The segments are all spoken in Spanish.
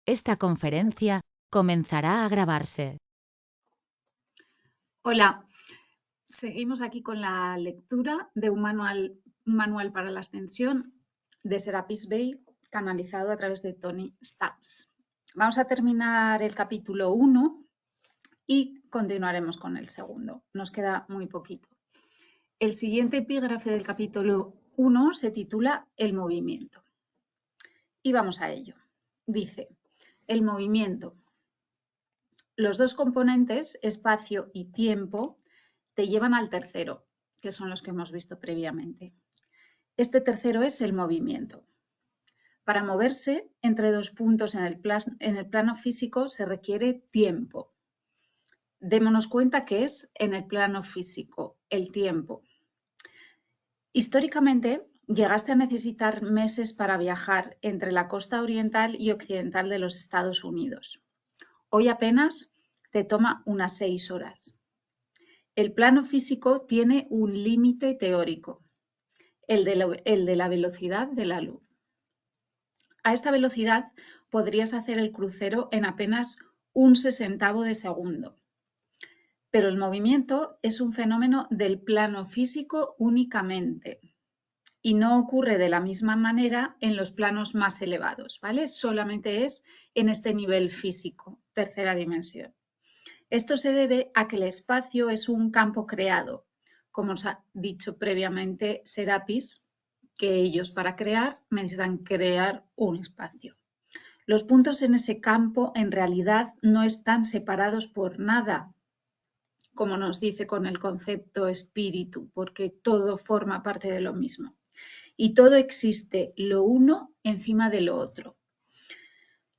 Esta conferencia comenzará a grabarse. Hola, seguimos aquí con la lectura de un manual para la ascensión de Serapis Bey, canalizado a través de Tony Stubbs. Vamos a terminar el capítulo 1 y continuaremos con el segundo. Nos queda muy poquito. El siguiente epígrafe del capítulo 1 se titula El movimiento. Y vamos a ello. Dice, el movimiento. Los dos componentes, espacio y tiempo, te llevan al tercero, que son los que hemos visto previamente. Este tercero es el movimiento. Para moverse entre dos puntos en el plano físico se requiere tiempo. Démonos cuenta que es en el plano físico, el tiempo. Históricamente, llegaste a necesitar meses para viajar entre la costa oriental y occidental de los Estados Unidos. Hoy apenas te toma unas 6 horas. El plano físico tiene un límite teórico, el de la velocidad de la luz. A esta velocidad podrías hacer el crucero en apenas 1/60 de segundo. Pero el movimiento es un fenómeno del plano físico únicamente y no ocurre de la misma manera en los planos más elevados, ¿vale? Solamente es en este nivel físico, tercera dimensión. Esto se debe a que el espacio es un campo creado, como os ha dicho previamente Serapis, que ellos para crear necesitan crear un espacio. Los puntos en ese campo en realidad no están separados por nada, como nos dice con el concepto espíritu, porque todo forma parte de lo mismo. Y todo existe lo uno encima de lo otro.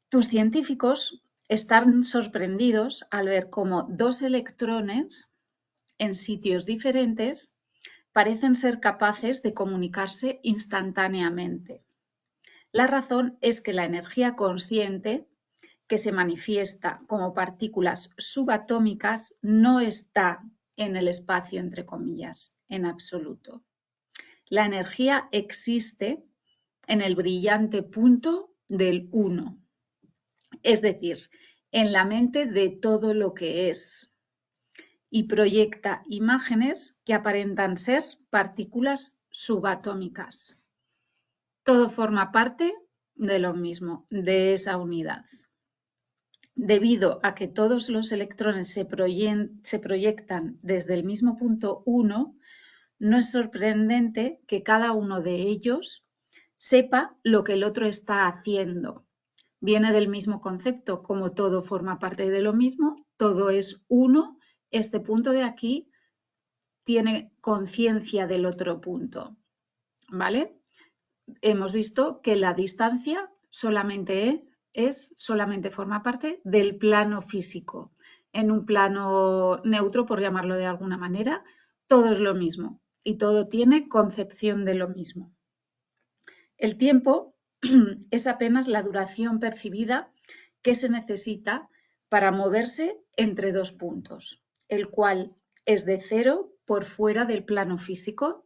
Tus científicos están sorprendidos al ver cómo dos electrones en sitios diferentes parecen ser capaces de comunicarse instantáneamente. La razón es que la energía consciente, que se manifiesta como partículas subatómicas, no está en el espacio, entre comillas, en absoluto. La energía existe en el brillante punto del uno, es decir, en la mente de todo lo que es, y proyecta imágenes que aparentan ser partículas subatómicas. Todo forma parte de lo mismo, de esa unidad. Debido a que todos los electrones se proyectan desde el mismo punto 1, no es sorprendente que cada uno de ellos sepa lo que el otro está haciendo. Viene del mismo concepto, como todo forma parte de lo mismo, todo es uno. Este punto de aquí tiene conciencia del otro punto, ¿vale? Hemos visto que la distancia solamente forma parte del plano físico. En un plano neutro, por llamarlo de alguna manera, todo es lo mismo y todo tiene concepción de lo mismo. El tiempo es apenas la duración percibida que se necesita para moverse entre dos puntos, el cual es de cero por fuera del plano físico,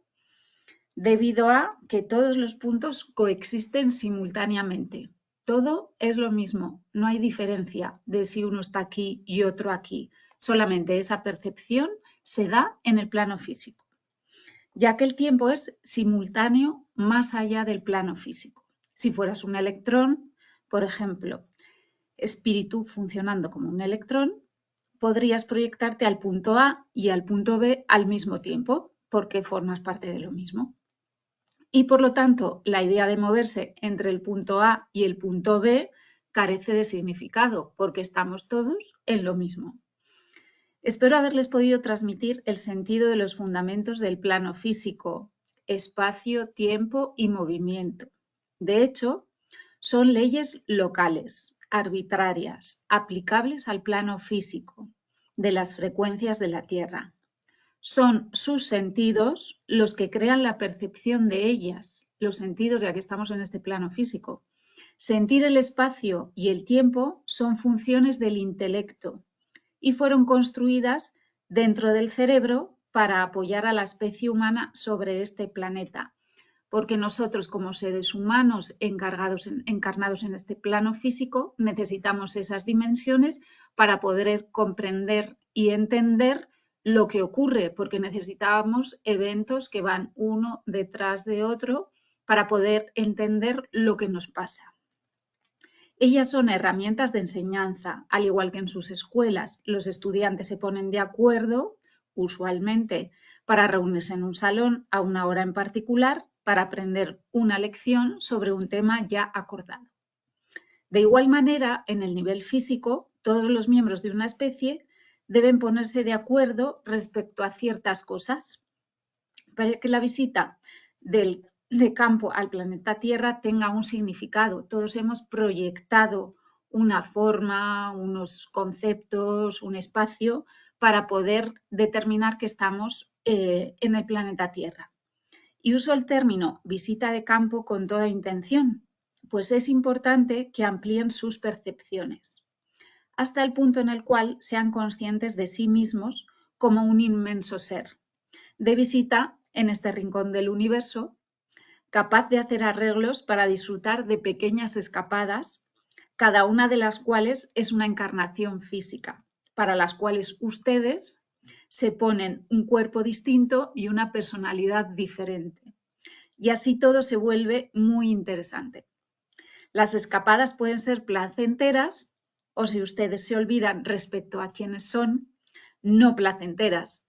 debido a que todos los puntos coexisten simultáneamente. Todo es lo mismo, no hay diferencia de si uno está aquí y otro aquí, solamente esa percepción se da en el plano físico, ya que el tiempo es simultáneo más allá del plano físico. Si fueras un electrón, por ejemplo, espíritu funcionando como un electrón, podrías proyectarte al punto A y al punto B al mismo tiempo, porque formas parte de lo mismo. Y por lo tanto, la idea de moverse entre el punto A y el punto B carece de significado, porque estamos todos en lo mismo. Espero haberles podido transmitir el sentido de los fundamentos del plano físico, espacio, tiempo y movimiento. De hecho, son leyes locales, arbitrarias, aplicables al plano físico, de las frecuencias de la Tierra. Son sus sentidos los que crean la percepción de ellas, los sentidos, ya que estamos en este plano físico. Sentir el espacio y el tiempo son funciones del intelecto y fueron construidas dentro del cerebro para apoyar a la especie humana sobre este planeta. porque nosotros como seres humanos encarnados en este plano físico necesitamos esas dimensiones para poder comprender y entender lo que ocurre, porque necesitábamos eventos que van uno detrás de otro para poder entender lo que nos pasa. Ellas son herramientas de enseñanza, al igual que en sus escuelas. Los estudiantes se ponen de acuerdo, usualmente, para reunirse en un salón a una hora en particular para aprender una lección sobre un tema ya acordado. De igual manera, en el nivel físico, todos los miembros de una especie deben ponerse de acuerdo respecto a ciertas cosas para que la visita de campo al planeta Tierra tenga un significado. Todos hemos proyectado una forma, unos conceptos, un espacio para poder determinar que estamos en el planeta Tierra. Y uso el término visita de campo con toda intención, pues es importante que amplíen sus percepciones, hasta el punto en el cual sean conscientes de sí mismos como un inmenso ser, de visita en este rincón del universo, capaz de hacer arreglos para disfrutar de pequeñas escapadas, cada una de las cuales es una encarnación física, para las cuales ustedes se ponen un cuerpo distinto y una personalidad diferente. Y así todo se vuelve muy interesante. Las escapadas pueden ser placenteras o, si ustedes se olvidan respecto a quiénes son, no placenteras.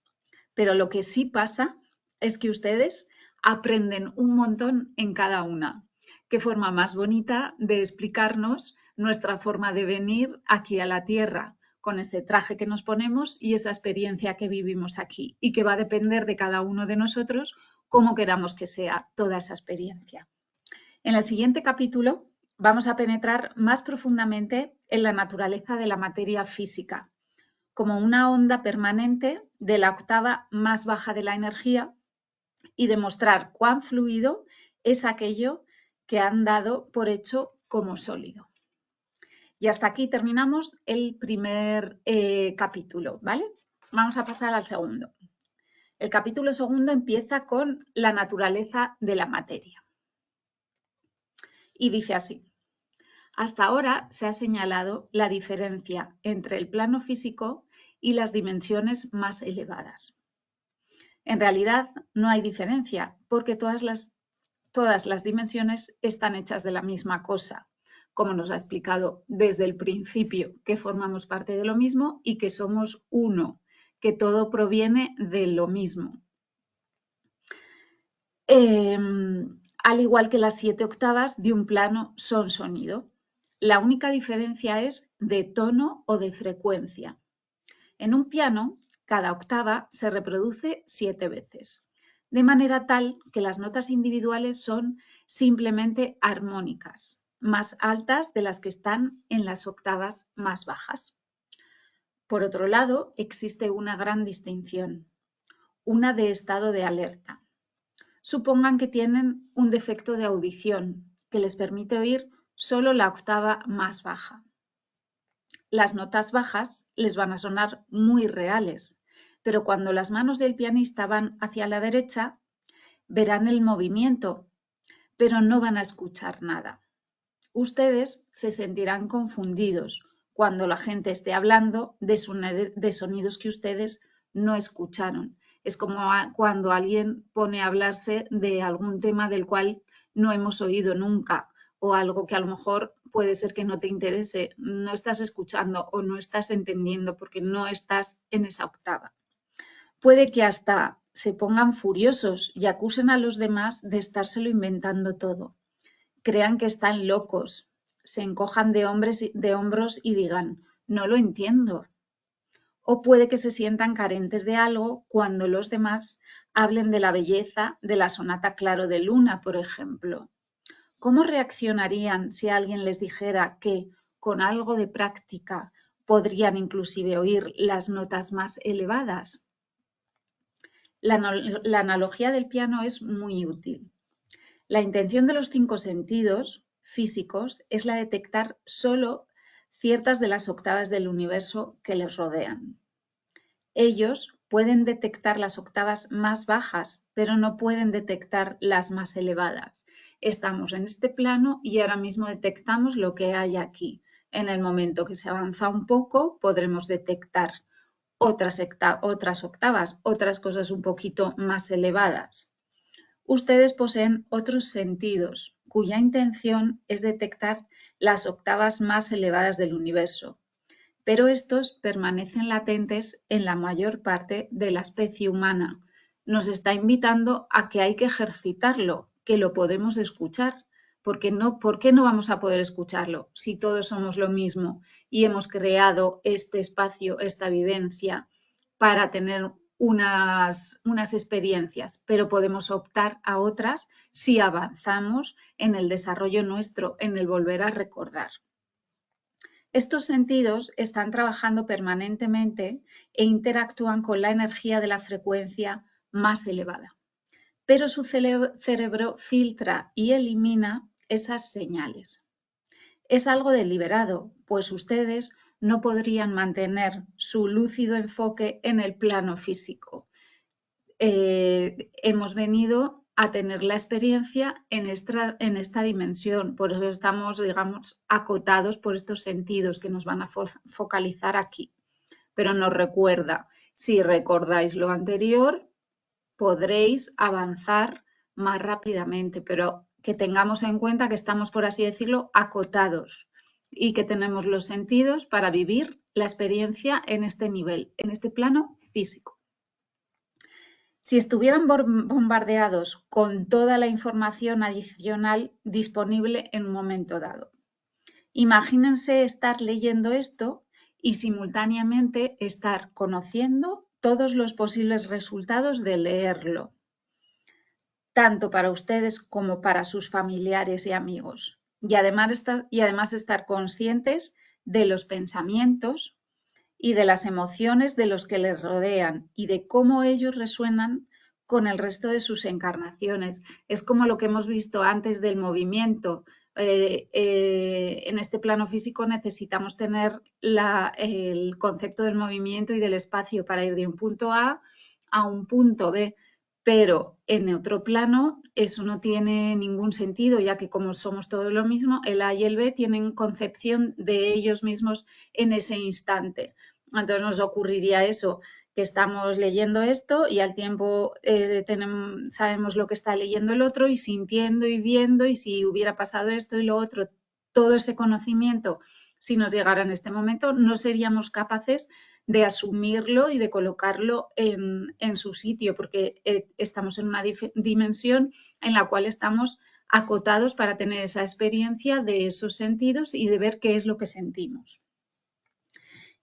Pero lo que sí pasa es que ustedes aprenden un montón en cada una. Qué forma más bonita de explicarnos nuestra forma de venir aquí a la Tierra, con ese traje que nos ponemos y esa experiencia que vivimos aquí, y que va a depender de cada uno de nosotros cómo queramos que sea toda esa experiencia. En el siguiente capítulo vamos a penetrar más profundamente en la naturaleza de la materia física, como una onda permanente de la octava más baja de la energía, y demostrar cuán fluido es aquello que han dado por hecho como sólido. Y hasta aquí terminamos el primer capítulo, ¿vale? Vamos a pasar al segundo. El capítulo segundo empieza con la naturaleza de la materia. Y dice así: hasta ahora se ha señalado la diferencia entre el plano físico y las dimensiones más elevadas. En realidad no hay diferencia, porque todas las dimensiones están hechas de la misma cosa, como nos ha explicado desde el principio, que formamos parte de lo mismo y que somos uno, que todo proviene de lo mismo. Al igual que las 7 octavas de un plano son sonido. La única diferencia es de tono o de frecuencia. En un piano, cada octava se reproduce 7 veces, de manera tal que las notas individuales son simplemente armónicas, más altas de las que están en las octavas más bajas. Por otro lado, existe una gran distinción, una de estado de alerta. Supongan que tienen un defecto de audición que les permite oír solo la octava más baja. Las notas bajas les van a sonar muy reales, pero cuando las manos del pianista van hacia la derecha, verán el movimiento, pero no van a escuchar nada. Ustedes se sentirán confundidos cuando la gente esté hablando de sonidos que ustedes no escucharon. Es como cuando alguien pone a hablarse de algún tema del cual no hemos oído nunca, o algo que a lo mejor puede ser que no te interese, no estás escuchando o no estás entendiendo porque no estás en esa octava. Puede que hasta se pongan furiosos y acusen a los demás de estárselo inventando todo. Crean que están locos, se encojan de hombros y digan, no lo entiendo. O puede que se sientan carentes de algo cuando los demás hablen de la belleza de la sonata Claro de Luna, por ejemplo. ¿Cómo reaccionarían si alguien les dijera que, con algo de práctica, podrían inclusive oír las notas más elevadas? La analogía del piano es muy útil. La intención de los 5 sentidos físicos es la de detectar solo ciertas de las octavas del universo que les rodean. Ellos pueden detectar las octavas más bajas, pero no pueden detectar las más elevadas. Estamos en este plano y ahora mismo detectamos lo que hay aquí. En el momento que se avanza un poco, podremos detectar otras octavas, otras cosas un poquito más elevadas. Ustedes poseen otros sentidos, cuya intención es detectar las octavas más elevadas del universo, pero estos permanecen latentes en la mayor parte de la especie humana. Nos está invitando a que hay que ejercitarlo, que lo podemos escuchar. ¿Por qué no vamos a poder escucharlo si todos somos lo mismo y hemos creado este espacio, esta vivencia para tener unas experiencias, pero podemos optar a otras si avanzamos en el desarrollo nuestro, en el volver a recordar? Estos sentidos están trabajando permanentemente e interactúan con la energía de la frecuencia más elevada, pero su cerebro filtra y elimina esas señales. Es algo deliberado, pues ustedes no podrían mantener su lúcido enfoque en el plano físico. Hemos venido a tener la experiencia en esta dimensión, por eso estamos, digamos, acotados por estos sentidos que nos van a focalizar aquí. Pero nos recuerda, si recordáis lo anterior, podréis avanzar más rápidamente, pero que tengamos en cuenta que estamos, por así decirlo, acotados y que tenemos los sentidos para vivir la experiencia en este nivel, en este plano físico. Si estuvieran bombardeados con toda la información adicional disponible en un momento dado. Imagínense estar leyendo esto y simultáneamente estar conociendo todos los posibles resultados de leerlo, tanto para ustedes como para sus familiares y amigos. Y además estar conscientes de los pensamientos y de las emociones de los que les rodean y de cómo ellos resuenan con el resto de sus encarnaciones. Es como lo que hemos visto antes del movimiento. En este plano físico necesitamos tener el concepto del movimiento y del espacio para ir de un punto A un punto B, pero en otro plano eso no tiene ningún sentido, ya que como somos todo lo mismo, el A y el B tienen concepción de ellos mismos en ese instante. Entonces nos ocurriría eso, que estamos leyendo esto y al tiempo sabemos lo que está leyendo el otro y sintiendo y viendo, y si hubiera pasado esto y lo otro, todo ese conocimiento, si nos llegara en este momento, no seríamos capaces de asumirlo y de colocarlo en su sitio, porque estamos en una dimensión en la cual estamos acotados para tener esa experiencia de esos sentidos y de ver qué es lo que sentimos.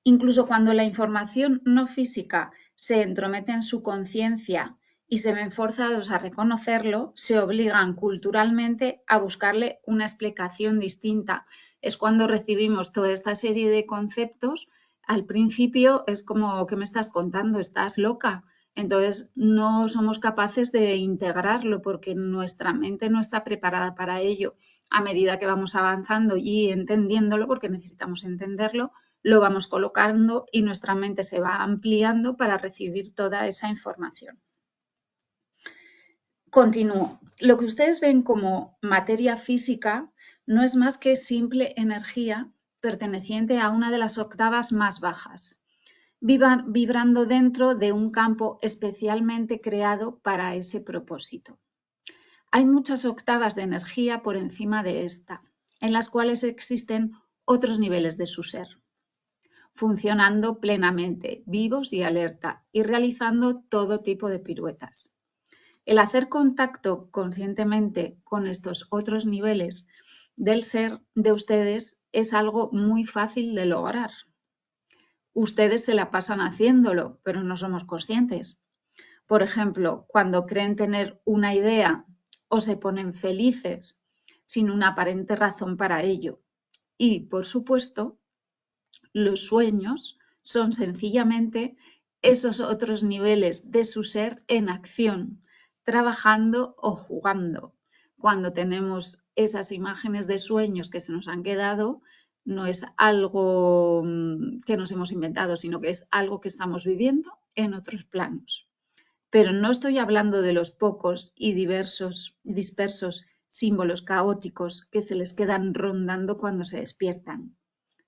Incluso cuando la información no física se entromete en su conciencia y se ven forzados a reconocerlo, se obligan culturalmente a buscarle una explicación distinta. Es cuando recibimos toda esta serie de conceptos. Al principio es como, ¿qué me estás contando? ¿Estás loca? Entonces no somos capaces de integrarlo porque nuestra mente no está preparada para ello. A medida que vamos avanzando y entendiéndolo, porque necesitamos entenderlo, lo vamos colocando y nuestra mente se va ampliando para recibir toda esa información. Continúo. Lo que ustedes ven como materia física no es más que simple energía perteneciente a una de las octavas más bajas, vibrando dentro de un campo especialmente creado para ese propósito. Hay muchas octavas de energía por encima de esta, en las cuales existen otros niveles de su ser, funcionando plenamente, vivos y alerta, y realizando todo tipo de piruetas. El hacer contacto conscientemente con estos otros niveles del ser de ustedes es algo muy fácil de lograr. Ustedes se la pasan haciéndolo, pero no somos conscientes. Por ejemplo, cuando creen tener una idea o se ponen felices sin una aparente razón para ello. Y, por supuesto, los sueños son sencillamente esos otros niveles de su ser en acción, trabajando o jugando. Cuando tenemos esas imágenes de sueños que se nos han quedado, no es algo que nos hemos inventado, sino que es algo que estamos viviendo en otros planos. Pero no estoy hablando de los pocos y dispersos símbolos caóticos que se les quedan rondando cuando se despiertan.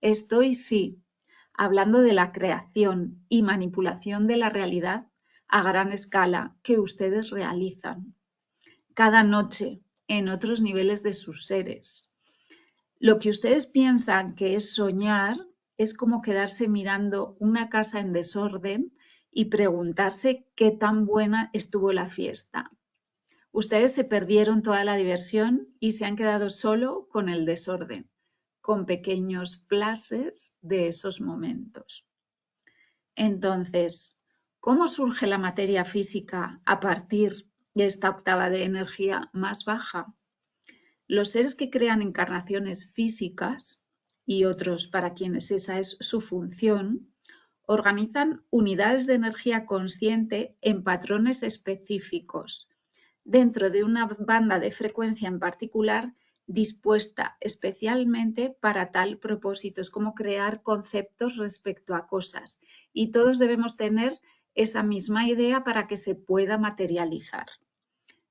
Estoy, sí, hablando de la creación y manipulación de la realidad a gran escala que ustedes realizan cada noche en otros niveles de sus seres. Lo que ustedes piensan que es soñar es como quedarse mirando una casa en desorden y preguntarse qué tan buena estuvo la fiesta. Ustedes se perdieron toda la diversión y se han quedado solo con el desorden, con pequeños flashes de esos momentos. Entonces, ¿cómo surge la materia física a partir de esta octava de energía más baja? Los seres que crean encarnaciones físicas y otros para quienes esa es su función, organizan unidades de energía consciente en patrones específicos, dentro de una banda de frecuencia en particular dispuesta especialmente para tal propósito. Es como crear conceptos respecto a cosas y todos debemos tener esa misma idea para que se pueda materializar.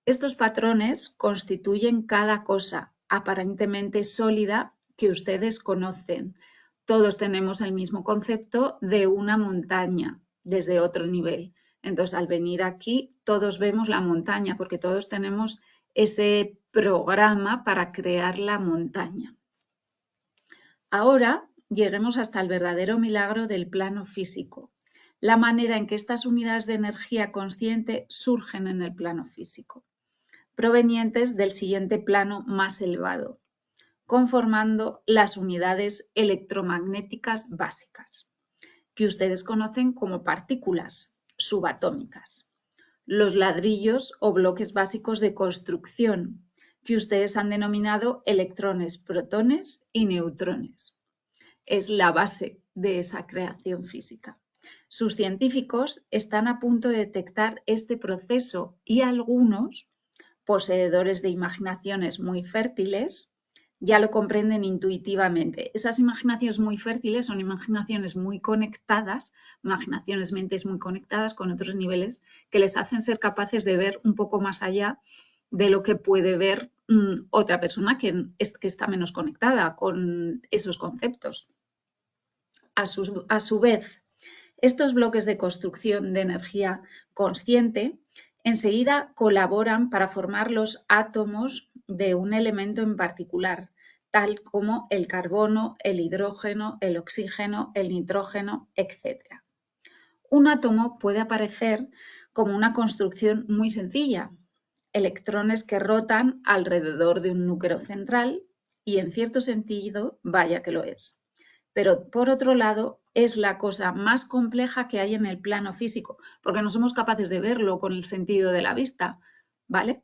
Estos patrones constituyen cada cosa aparentemente sólida que ustedes conocen. Todos tenemos el mismo concepto de una montaña desde otro nivel. Entonces, al venir aquí, todos vemos la montaña porque todos tenemos ese programa para crear la montaña. Ahora lleguemos hasta el verdadero milagro del plano físico, la manera en que estas unidades de energía consciente surgen en el plano físico, provenientes del siguiente plano más elevado, conformando las unidades electromagnéticas básicas, que ustedes conocen como partículas subatómicas, los ladrillos o bloques básicos de construcción, que ustedes han denominado electrones, protones y neutrones. Es la base de esa creación física. Sus científicos están a punto de detectar este proceso y algunos, poseedores de imaginaciones muy fértiles, ya lo comprenden intuitivamente. Esas imaginaciones muy fértiles son imaginaciones muy conectadas, imaginaciones mentes muy conectadas con otros niveles que les hacen ser capaces de ver un poco más allá de lo que puede ver otra persona que está menos conectada con esos conceptos. A su vez, estos bloques de construcción de energía consciente enseguida colaboran para formar los átomos de un elemento en particular, tal como el carbono, el hidrógeno, el oxígeno, el nitrógeno, etc. Un átomo puede aparecer como una construcción muy sencilla, electrones que rotan alrededor de un núcleo central, y en cierto sentido, vaya que lo es. Pero por otro lado, es la cosa más compleja que hay en el plano físico, porque no somos capaces de verlo con el sentido de la vista, ¿vale?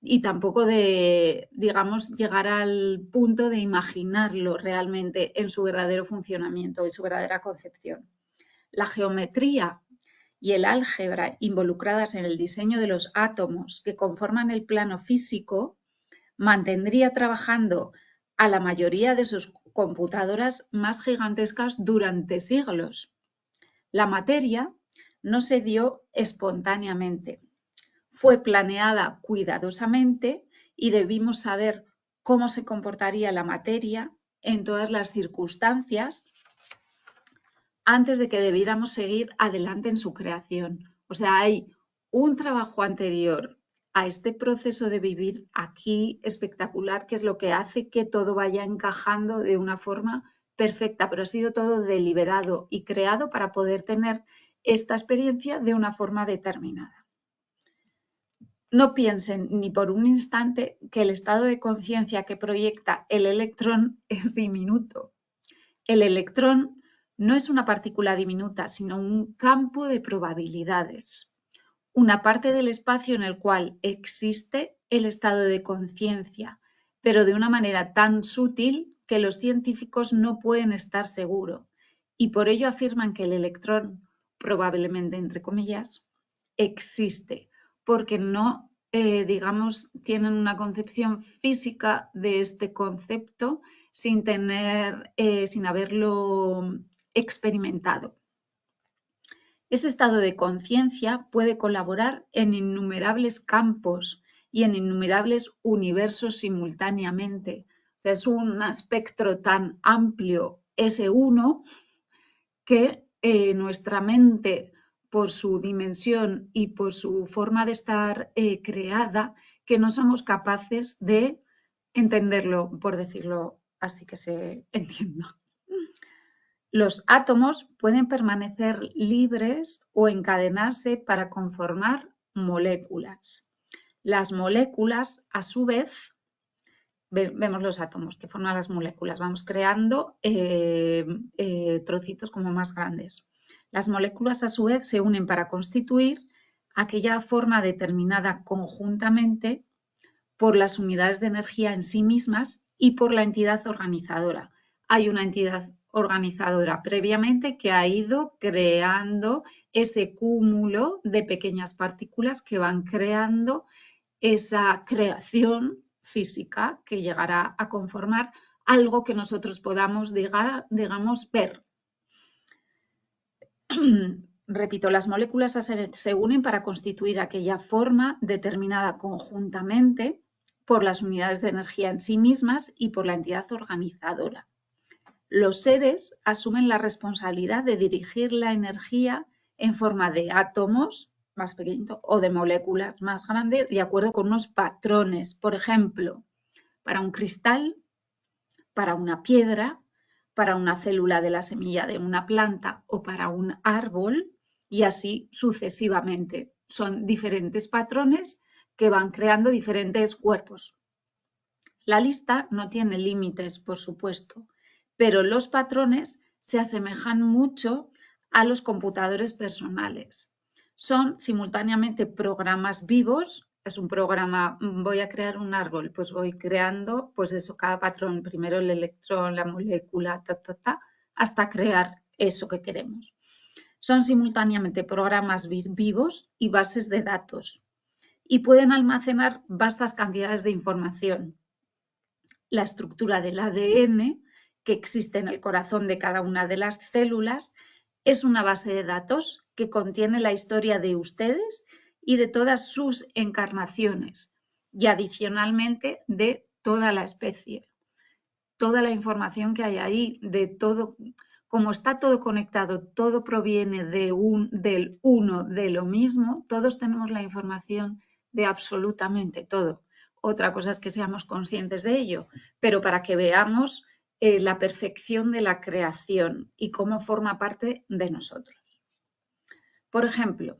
Y tampoco de, digamos, llegar al punto de imaginarlo realmente en su verdadero funcionamiento y su verdadera concepción. La geometría y el álgebra involucradas en el diseño de los átomos que conforman el plano físico mantendría trabajando a la mayoría de sus computadoras más gigantescas durante siglos. La materia no se dio espontáneamente, fue planeada cuidadosamente y debimos saber cómo se comportaría la materia en todas las circunstancias antes de que debiéramos seguir adelante en su creación. O sea, hay un trabajo anterior a este proceso de vivir aquí espectacular, que es lo que hace que todo vaya encajando de una forma perfecta, pero ha sido todo deliberado y creado para poder tener esta experiencia de una forma determinada. No piensen ni por un instante que el estado de conciencia que proyecta el electrón es diminuto. El electrón no es una partícula diminuta, sino un campo de probabilidades, una parte del espacio en el cual existe el estado de conciencia, pero de una manera tan sutil que los científicos no pueden estar seguros, y por ello afirman que el electrón, probablemente entre comillas, existe, porque no, digamos, tienen una concepción física de este concepto sin haberlo experimentado. Ese estado de conciencia puede colaborar en innumerables campos y en innumerables universos simultáneamente. O sea, es un espectro tan amplio ese uno que nuestra mente, por su dimensión y por su forma de estar creada, que no somos capaces de entenderlo, por decirlo así que se entienda. Los átomos pueden permanecer libres o encadenarse para conformar moléculas. Las moléculas, a su vez, vemos los átomos que forman las moléculas, vamos creando trocitos como más grandes. Las moléculas, a su vez, se unen para constituir aquella forma determinada conjuntamente por las unidades de energía en sí mismas y por la entidad organizadora. Hay una entidad organizadora previamente que ha ido creando ese cúmulo de pequeñas partículas que van creando esa creación física que llegará a conformar algo que nosotros podamos, digamos, ver. Repito, las moléculas se unen para constituir aquella forma determinada conjuntamente por las unidades de energía en sí mismas y por la entidad organizadora. Los seres asumen la responsabilidad de dirigir la energía en forma de átomos más pequeñitos o de moléculas más grandes de acuerdo con unos patrones. Por ejemplo, para un cristal, para una piedra, para una célula de la semilla de una planta o para un árbol y así sucesivamente. Son diferentes patrones que van creando diferentes cuerpos. La lista no tiene límites, por supuesto, pero los patrones se asemejan mucho a los computadores personales. Son simultáneamente programas vivos. Es un programa, voy a crear un árbol, pues voy creando, pues eso, cada patrón, primero el electrón, la molécula, hasta crear eso que queremos. Son simultáneamente programas vivos y bases de datos y pueden almacenar vastas cantidades de información. La estructura del ADN que existe en el corazón de cada una de las células es una base de datos que contiene la historia de ustedes y de todas sus encarnaciones y adicionalmente de toda la especie. Toda la información que hay ahí, de todo, como está todo conectado, todo proviene del uno, de lo mismo, todos tenemos la información de absolutamente todo. Otra cosa es que seamos conscientes de ello, pero para que veamos la perfección de la creación y cómo forma parte de nosotros. Por ejemplo,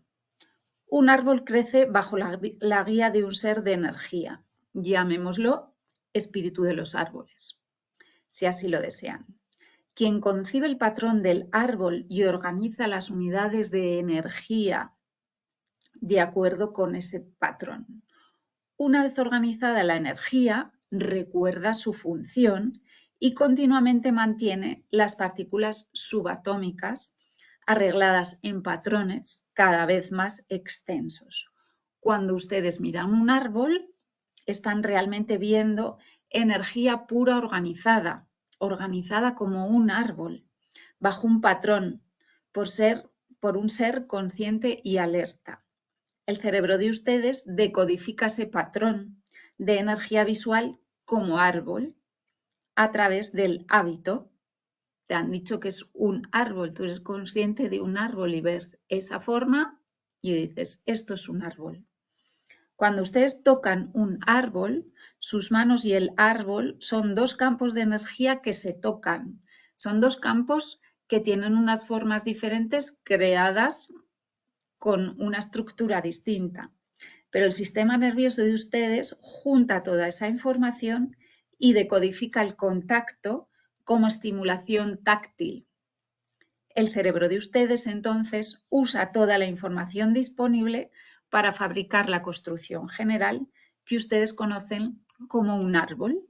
un árbol crece bajo la guía de un ser de energía, llamémoslo espíritu de los árboles, si así lo desean. Quien concibe el patrón del árbol y organiza las unidades de energía de acuerdo con ese patrón. Una vez organizada la energía, recuerda su función y continuamente mantiene las partículas subatómicas arregladas en patrones cada vez más extensos. Cuando ustedes miran un árbol, están realmente viendo energía pura organizada como un árbol, bajo un patrón, por un ser consciente y alerta. El cerebro de ustedes decodifica ese patrón de energía visual como árbol a través del hábito. Te han dicho que es un árbol, tú eres consciente de un árbol y ves esa forma y dices, esto es un árbol. Cuando ustedes tocan un árbol, sus manos y el árbol son dos campos de energía que se tocan. Son dos campos que tienen unas formas diferentes creadas con una estructura distinta. Pero el sistema nervioso de ustedes junta toda esa información y decodifica el contacto como estimulación táctil. El cerebro de ustedes entonces usa toda la información disponible para fabricar la construcción general que ustedes conocen como un árbol.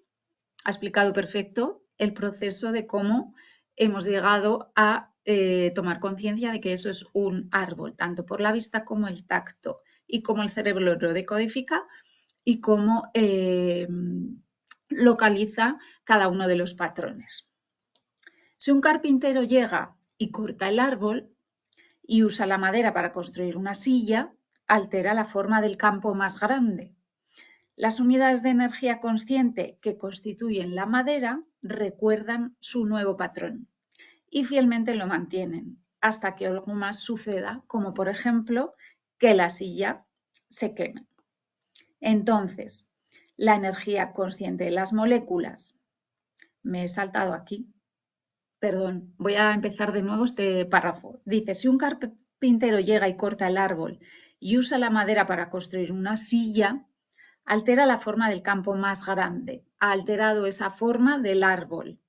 Ha explicado perfecto el proceso de cómo hemos llegado a tomar conciencia de que eso es un árbol, tanto por la vista como el tacto, y cómo el cerebro lo decodifica y cómo localiza cada uno de los patrones. Si un carpintero llega y corta el árbol y usa la madera para construir una silla, altera la forma del campo más grande. Las unidades de energía consciente que constituyen la madera recuerdan su nuevo patrón y fielmente lo mantienen hasta que algo más suceda, como por ejemplo que la silla se queme. Entonces, la energía consciente de las moléculas, me he saltado aquí, perdón, voy a empezar de nuevo este párrafo. Dice, si un carpintero llega y corta el árbol y usa la madera para construir una silla, altera la forma del campo más grande, ha alterado esa forma del árbol.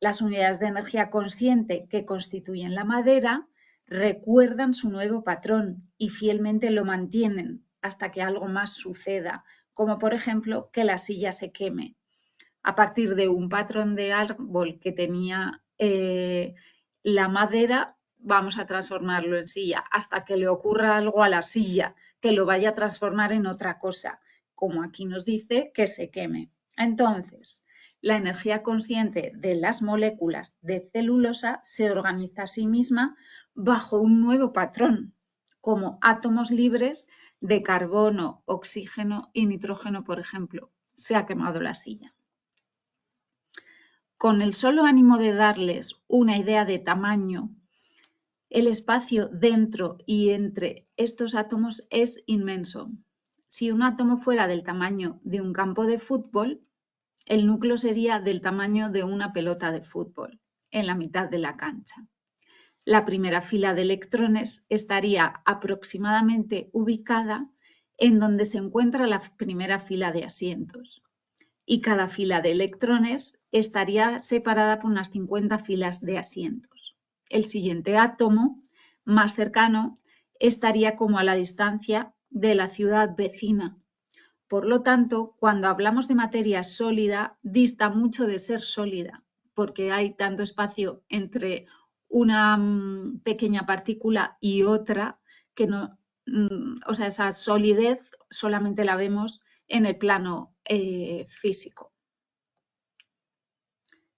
Las unidades de energía consciente que constituyen la madera recuerdan su nuevo patrón y fielmente lo mantienen hasta que algo más suceda, como por ejemplo que la silla se queme. A partir de un patrón de árbol que tenía la madera, vamos a transformarlo en silla, hasta que le ocurra algo a la silla, que lo vaya a transformar en otra cosa, como aquí nos dice que se queme. Entonces, la energía consciente de las moléculas de celulosa se organiza a sí misma bajo un nuevo patrón, como átomos libres de carbono, oxígeno y nitrógeno, por ejemplo. Se ha quemado la silla. Con el solo ánimo de darles una idea de tamaño, el espacio dentro y entre estos átomos es inmenso. Si un átomo fuera del tamaño de un campo de fútbol, el núcleo sería del tamaño de una pelota de fútbol, en la mitad de la cancha. La primera fila de electrones estaría aproximadamente ubicada en donde se encuentra la primera fila de asientos. Y cada fila de electrones estaría separada por unas 50 filas de asientos. El siguiente átomo, más cercano, estaría como a la distancia de la ciudad vecina. Por lo tanto, cuando hablamos de materia sólida, dista mucho de ser sólida, porque hay tanto espacio entre una pequeña partícula y otra que no, o sea, esa solidez solamente la vemos en el plano físico.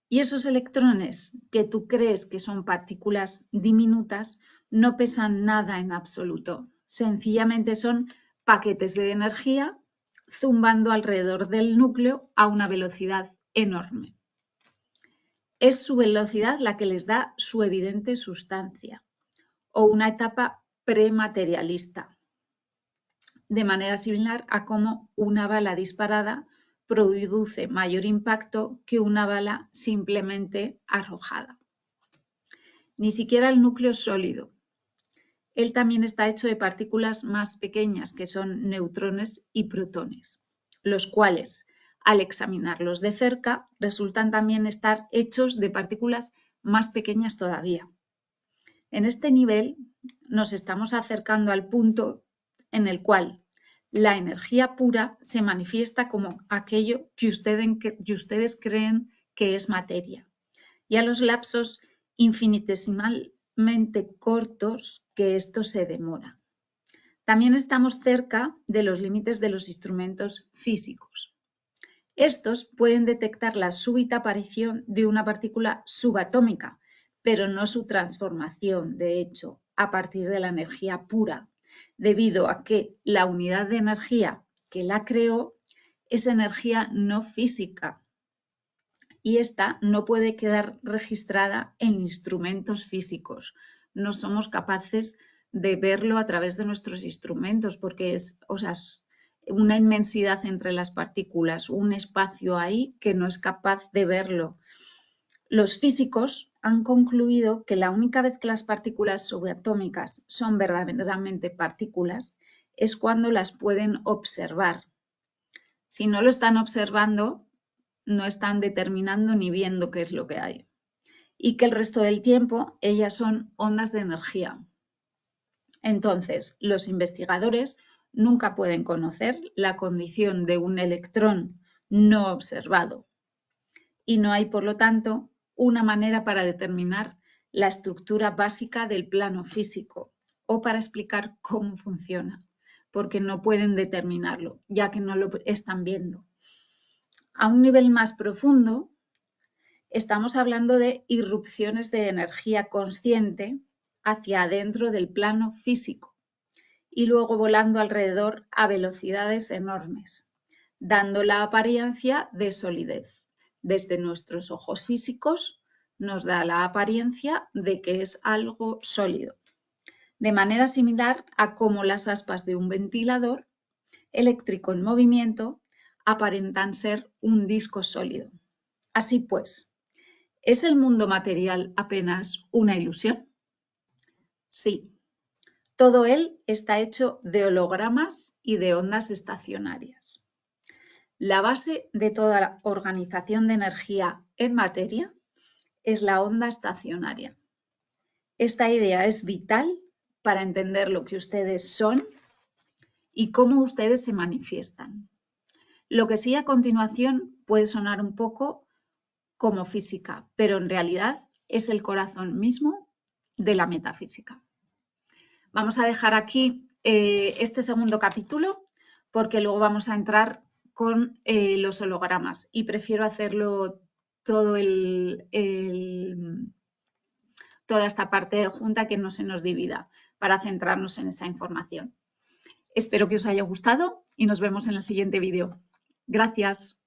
Y esos electrones que tú crees que son partículas diminutas no pesan nada en absoluto. Sencillamente son paquetes de energía zumbando alrededor del núcleo a una velocidad enorme. Es su velocidad la que les da su evidente sustancia o una etapa prematerialista, de manera similar a cómo una bala disparada produce mayor impacto que una bala simplemente arrojada. Ni siquiera el núcleo es sólido. Él también está hecho de partículas más pequeñas, que son neutrones y protones, los cuales, al examinarlos de cerca, resultan también estar hechos de partículas más pequeñas todavía. En este nivel nos estamos acercando al punto en el cual la energía pura se manifiesta como aquello que ustedes creen que es materia, y a los lapsos infinitesimalmente cortos que esto se demora. También estamos cerca de los límites de los instrumentos físicos. Estos pueden detectar la súbita aparición de una partícula subatómica, pero no su transformación, de hecho, a partir de la energía pura, debido a que la unidad de energía que la creó es energía no física y esta no puede quedar registrada en instrumentos físicos. No somos capaces de verlo a través de nuestros instrumentos porque es una inmensidad entre las partículas, un espacio ahí que no es capaz de verlo. Los físicos han concluido que la única vez que las partículas subatómicas son verdaderamente partículas es cuando las pueden observar. Si no lo están observando, no están determinando ni viendo qué es lo que hay. Y que el resto del tiempo ellas son ondas de energía. Entonces, los investigadores nunca pueden conocer la condición de un electrón no observado. Y no hay, por lo tanto, una manera para determinar la estructura básica del plano físico o para explicar cómo funciona, porque no pueden determinarlo, ya que no lo están viendo. A un nivel más profundo, estamos hablando de irrupciones de energía consciente hacia adentro del plano físico y luego volando alrededor a velocidades enormes, dando la apariencia de solidez. Desde nuestros ojos físicos nos da la apariencia de que es algo sólido, de manera similar a cómo las aspas de un ventilador eléctrico en movimiento aparentan ser un disco sólido. Así pues, ¿es el mundo material apenas una ilusión? Sí. Todo él está hecho de hologramas y de ondas estacionarias. La base de toda la organización de energía en materia es la onda estacionaria. Esta idea es vital para entender lo que ustedes son y cómo ustedes se manifiestan. Lo que sigue a continuación puede sonar un poco como física, pero en realidad es el corazón mismo de la metafísica. Vamos a dejar aquí este segundo capítulo porque luego vamos a entrar con los hologramas y prefiero hacerlo toda esta parte junta, que no se nos divida, para centrarnos en esa información. Espero que os haya gustado y nos vemos en el siguiente vídeo. Gracias.